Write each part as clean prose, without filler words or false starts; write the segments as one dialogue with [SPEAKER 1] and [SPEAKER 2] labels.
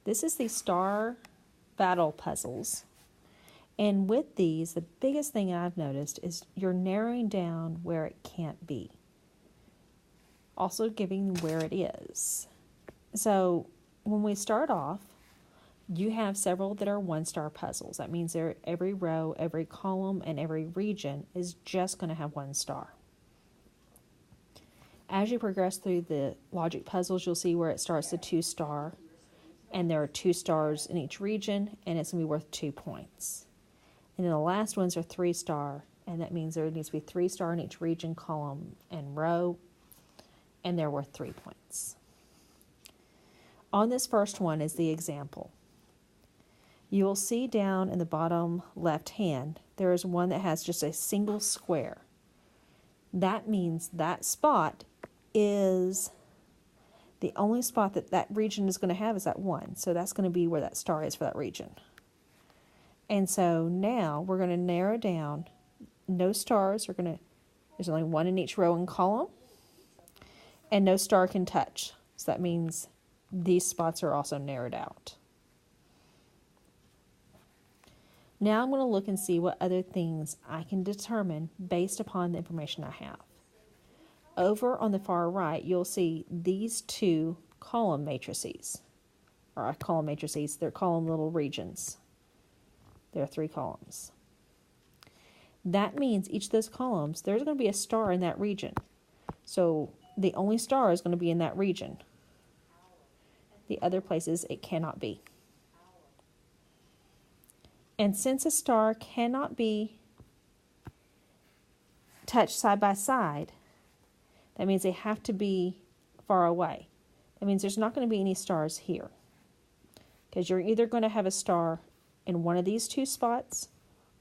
[SPEAKER 1] This is the star battle puzzles. And with these, the biggest thing I've noticed is you're narrowing down where it can't be. Also giving where it is. So when we start off, you have several that are one-star puzzles. That means every row, every column, and every region is just going to have 1 star. As you progress through the logic puzzles, you'll see where it starts at 2 star, and there are 2 stars in each region, and it's going to be worth 2 points. And then the last ones are 3 star, and that means there needs to be 3 star in each region, column, and row, and they're worth 3 points. On this first one is the example. You will see down in the bottom left hand, there is one that has just a single square. That means that spot is the only spot that region is going to have is that 1. So that's going to be where that star is for that region. And so now we're going to narrow down. No stars are going to, there's only 1 in each row and column. And no star can touch. So that means these spots are also narrowed out. Now I'm going to look and see what other things I can determine based upon the information I have. Over on the far right, you'll see these 2 column matrices. Or column matrices, they're column little regions. There are 3 columns. That means each of those columns, there's going to be a star in that region. So the only star is going to be in that region. The other places it cannot be. And since a star cannot be touched side by side, that means they have to be far away. That means there's not going to be any stars here. Because you're either going to have a star in one of these 2 spots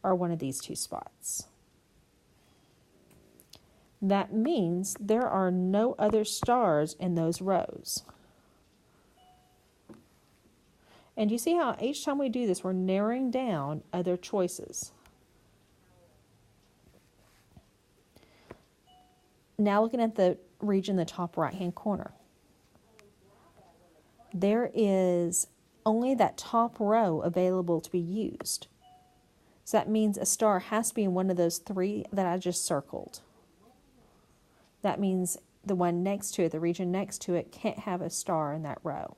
[SPEAKER 1] or one of these 2 spots. That means there are no other stars in those rows. And you see how each time we do this, we're narrowing down other choices. Now looking at the region in the top right-hand corner. There is only that top row available to be used. So that means a star has to be in one of those 3 that I just circled. That means the one next to it, the region next to it, can't have a star in that row.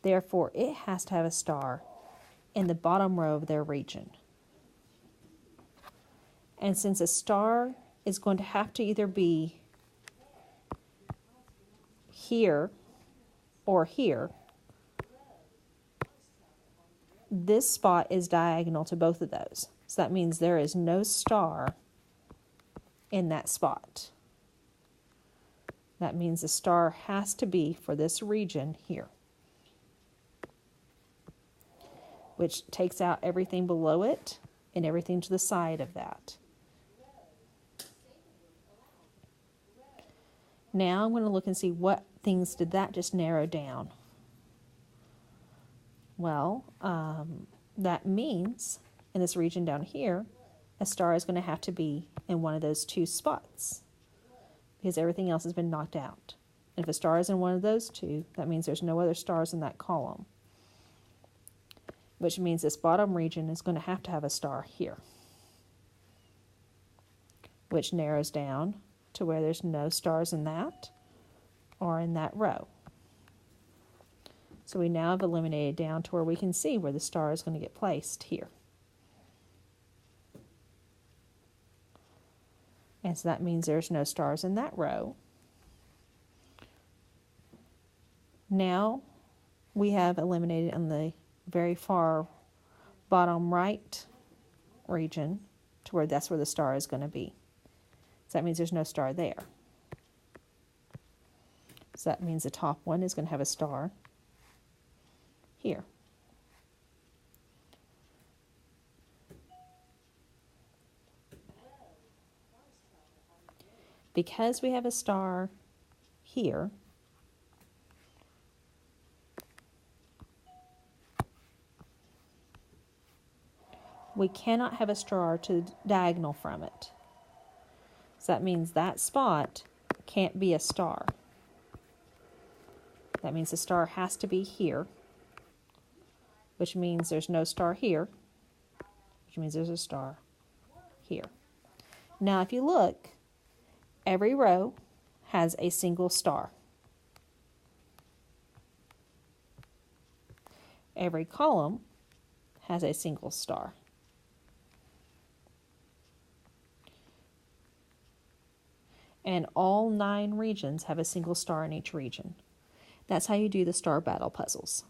[SPEAKER 1] Therefore, it has to have a star in the bottom row of their region. And since a star is going to have to either be here or here, this spot is diagonal to both of those. So that means there is no star in that spot. That means the star has to be for this region here, which takes out everything below it and everything to the side of that. Now I'm going to look and see what things did that just narrow down. Well, that means in this region down here, a star is going to have to be in one of those 2 spots because everything else has been knocked out. And if a star is in one of those 2, that means there's no other stars in that column, which means this bottom region is going to have a star here, which narrows down to where there's no stars in that or in that row. So we now have eliminated down to where we can see where the star is going to get placed here. And so that means there's no stars in that row. Now we have eliminated on the very far bottom right region to where that's where the star is going to be. So that means there's no star there. So that means the top one is going to have a star here. Because we have a star here, we cannot have a star to diagonal from it. So that means that spot can't be a star. That means the star has to be here which means there's no star here, which means there's a star here. Now, if you look, every row has a single star. Every column has a single star. And all 9 regions have a single star in each region. That's how you do the star battle puzzles.